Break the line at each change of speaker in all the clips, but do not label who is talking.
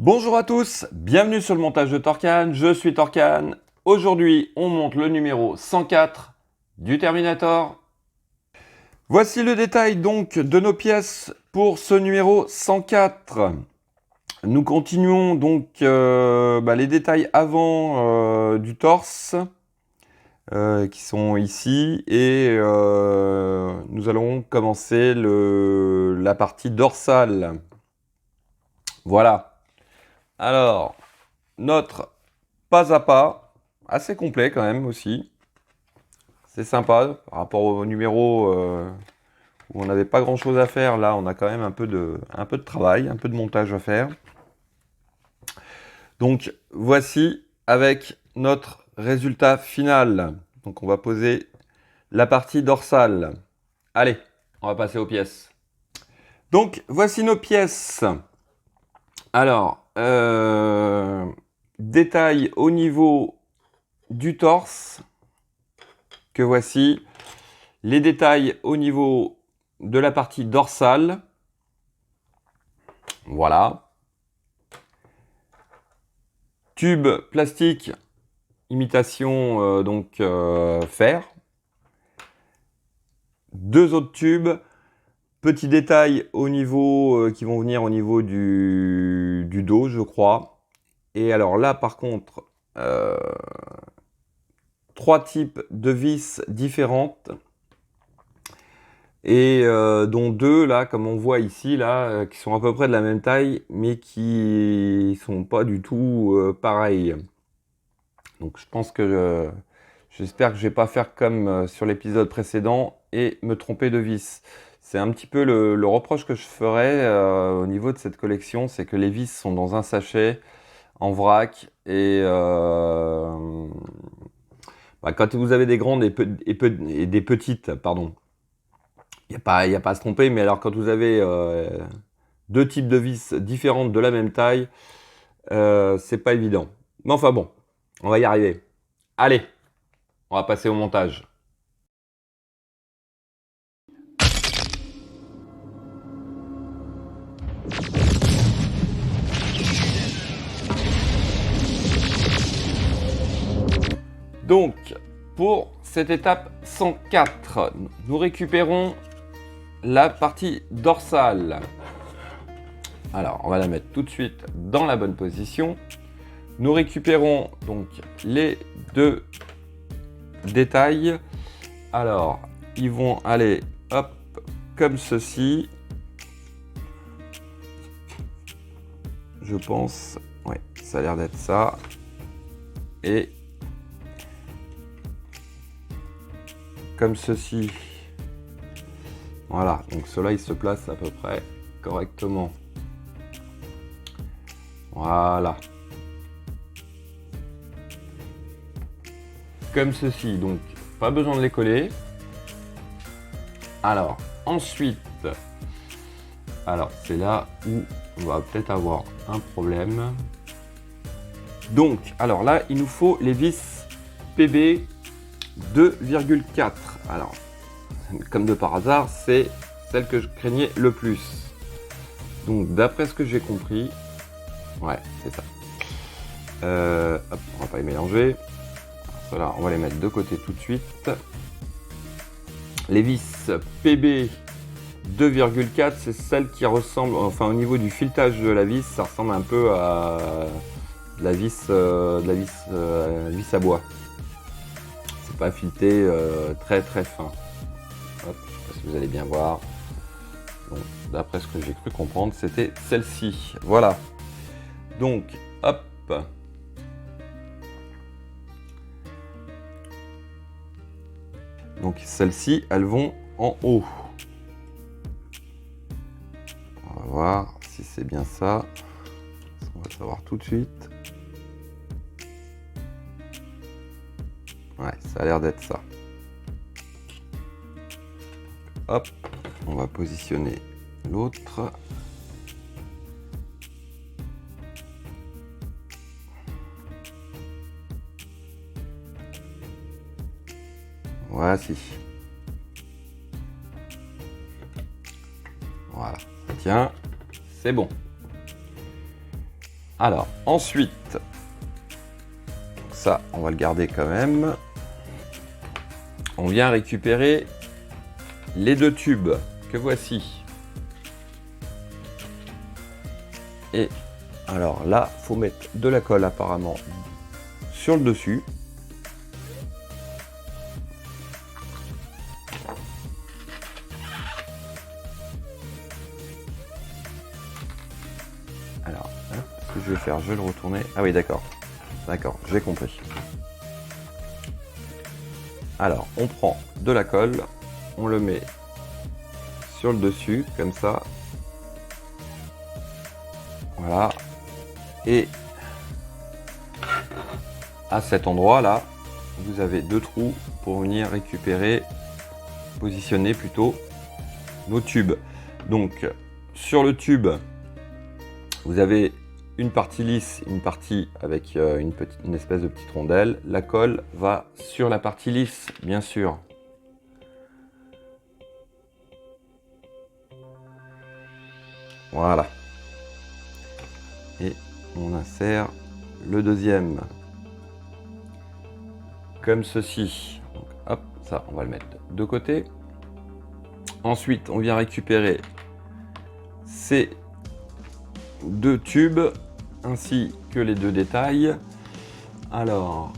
Bonjour à tous, bienvenue sur le montage de Torcan, je suis Torcan. Aujourd'hui, on monte le numéro 104 du Terminator. Voici le détail donc de nos pièces pour ce numéro 104. Nous continuons donc les détails avant du torse qui sont ici et nous allons commencer la partie dorsale. Voilà. Alors, notre pas à pas, assez complet quand même aussi. C'est sympa par rapport au numéro où on n'avait pas grand chose à faire. Là, on a quand même un peu de travail, un peu de montage à faire. Donc, voici avec notre résultat final. Donc, on va poser la partie dorsale. Allez, on va passer aux pièces. Donc, voici nos pièces. Alors, détail au niveau du torse, que voici. Les détails au niveau de la partie dorsale. Voilà. Tube plastique, imitation fer. Deux autres tubes. Petits détails au niveau qui vont venir au niveau du dos, je crois. Et alors là, par contre, trois types de vis différentes. Et dont deux, là, comme on voit ici, là, qui sont à peu près de la même taille, mais qui sont pas du tout pareils. Donc je pense que j'espère que je vais pas faire comme sur l'épisode précédent et me tromper de vis. C'est un petit peu le reproche que je ferais au niveau de cette collection, c'est que les vis sont dans un sachet, en vrac, et quand vous avez des grandes et des petites, pardon, il n'y a pas à se tromper, mais alors quand vous avez deux types de vis différentes de la même taille, c'est pas évident. Mais enfin bon, on va y arriver. Allez, on va passer au montage. Donc, pour cette étape 104, nous récupérons la partie dorsale. Alors, on va la mettre tout de suite dans la bonne position. Nous récupérons donc les deux détails. Alors, ils vont aller hop comme ceci. Je pense, ouais, ça a l'air d'être ça. Et comme ceci. Voilà, donc cela il se place à peu près correctement. Voilà. Comme ceci, donc pas besoin de les coller. Alors, ensuite, alors c'est là où on va peut-être avoir un problème. Donc, alors là, il nous faut les vis PB 2,4. Alors, comme de par hasard, c'est celle que je craignais le plus. Donc, d'après ce que j'ai compris, ouais, c'est ça. Hop, on va pas les mélanger. Voilà, on va les mettre de côté tout de suite. Les vis PB 2,4, c'est celle qui ressemble, enfin au niveau du filetage de la vis, ça ressemble un peu à la vis à bois. C'est pas fileté très très fin. Hop, je sais pas si vous allez bien voir. D'après ce que j'ai cru comprendre, c'était celle-ci. Voilà. Donc, hop. Donc celles-ci, elles vont en haut. On va voir si c'est bien ça. On va le savoir tout de suite. Ouais, ça a l'air d'être ça. Hop, on va positionner l'autre. Voici. Voilà, ça tient, c'est bon. Alors, ensuite, ça, on va le garder quand même. On vient récupérer les 2 tubes que voici. Et alors là, faut mettre de la colle apparemment sur le dessus. Alors, ce que je vais faire, je vais le retourner. Ah oui, d'accord. D'accord, j'ai compris. Alors, on prend de la colle, on le met sur le dessus, comme ça. Voilà. Et à cet endroit-là, vous avez 2 trous pour venir récupérer, positionner plutôt vos tubes. Donc, sur le tube, vous avez une partie lisse, une partie avec une espèce de petite rondelle. La colle va sur la partie lisse, bien sûr. Voilà. Et on insère le deuxième. Comme ceci. Donc, hop, ça, on va le mettre de côté. Ensuite, on vient récupérer ces 2 tubes ainsi que les 2 détails. Alors,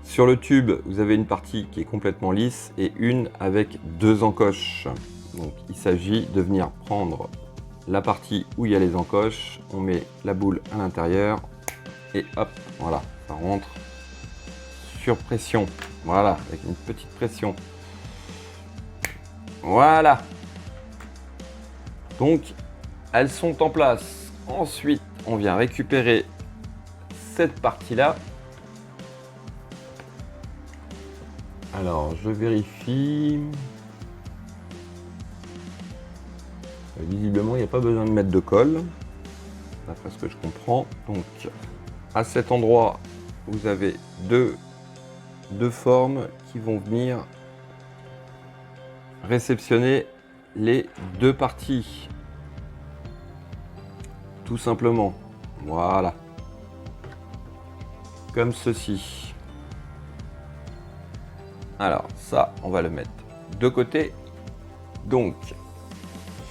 sur le tube, vous avez une partie qui est complètement lisse et une avec 2 encoches. Donc, il s'agit de venir prendre la partie où il y a les encoches. On met la boule à l'intérieur et hop, voilà, ça rentre sur pression. Voilà, avec une petite pression. Voilà. Donc, elles sont en place. Ensuite, on vient récupérer cette partie-là. Alors, je vérifie. Visiblement, il n'y a pas besoin de mettre de colle, d'après ce que je comprends. Donc, à cet endroit, vous avez deux formes qui vont venir réceptionner les 2 parties. Tout simplement. Voilà. Comme ceci. Alors, ça, on va le mettre de côté. Donc,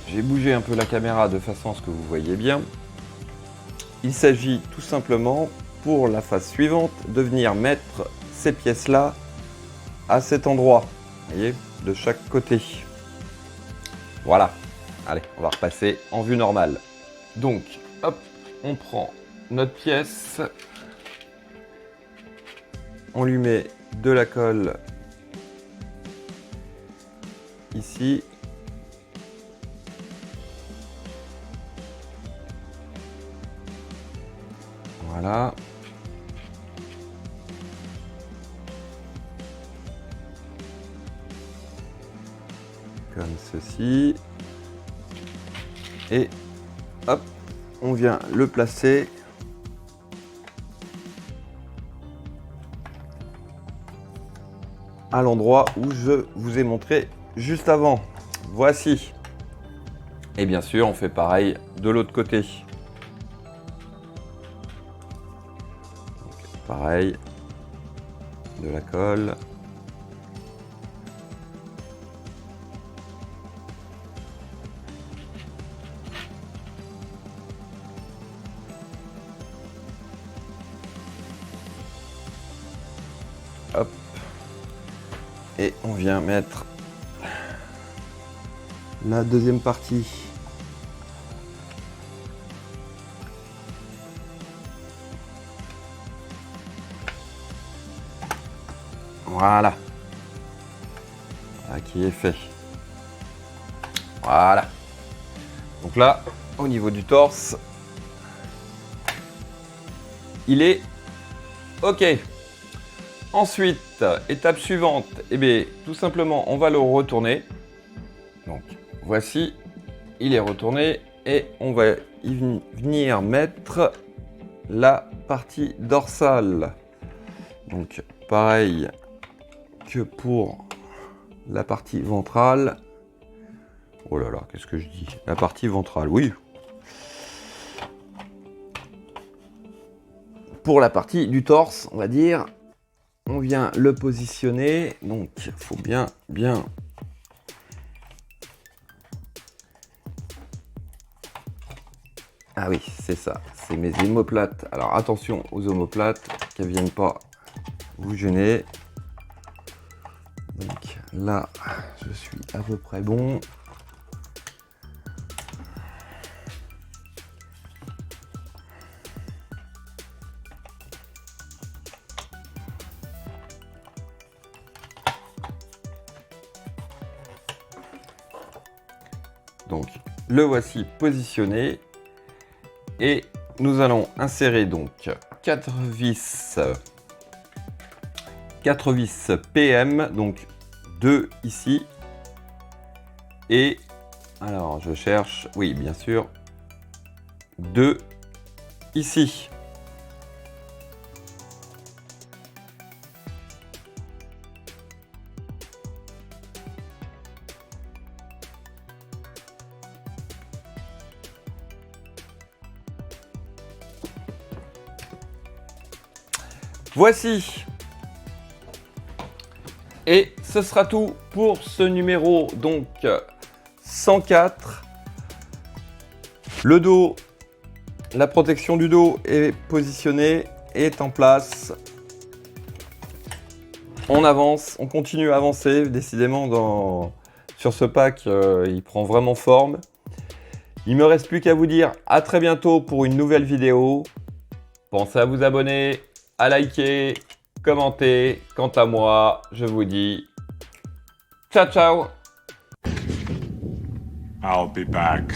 j'ai bougé un peu la caméra de façon à ce que vous voyez bien. Il s'agit tout simplement, pour la phase suivante, de venir mettre ces pièces-là à cet endroit. Vous voyez, de chaque côté. Voilà. Allez, on va repasser en vue normale. Donc, hop, on prend notre pièce. On lui met de la colle ici. Voilà. Comme ceci. Et hop, on vient le placer à l'endroit où je vous ai montré juste avant. Voici. Et bien sûr, on fait pareil de l'autre côté. Donc, pareil, de la colle. Hop. Et on vient mettre la deuxième partie. Voilà. Voilà qui est fait. Voilà. Donc là, au niveau du torse, il est OK. Ensuite, étape suivante, eh bien, tout simplement, on va le retourner. Donc, voici, il est retourné et on va y venir mettre la partie dorsale. Donc, pareil que pour la partie ventrale, Oh là là, qu'est-ce que je dis? La partie ventrale, oui. Pour la partie du torse, on va dire, on vient le positionner. Donc, il faut bien. Ah oui, c'est ça. C'est mes omoplates. Alors, attention aux omoplates, qu'elles ne viennent pas vous gêner. Donc là, je suis à peu près bon. Donc, le voici positionné. Et nous allons insérer donc 4 vis PM, donc 2 ici. Et alors je cherche, oui bien sûr, 2 ici. Voici. Et ce sera tout pour ce numéro donc 104. Le dos, la protection du dos est positionnée, est en place. On avance, on continue à avancer. Décidément, sur ce pack, il prend vraiment forme. Il me reste plus qu'à vous dire à très bientôt pour une nouvelle vidéo. Pensez à vous abonner, à liker, commenter. Quant à moi, je vous dis ciao ciao.
I'll be back.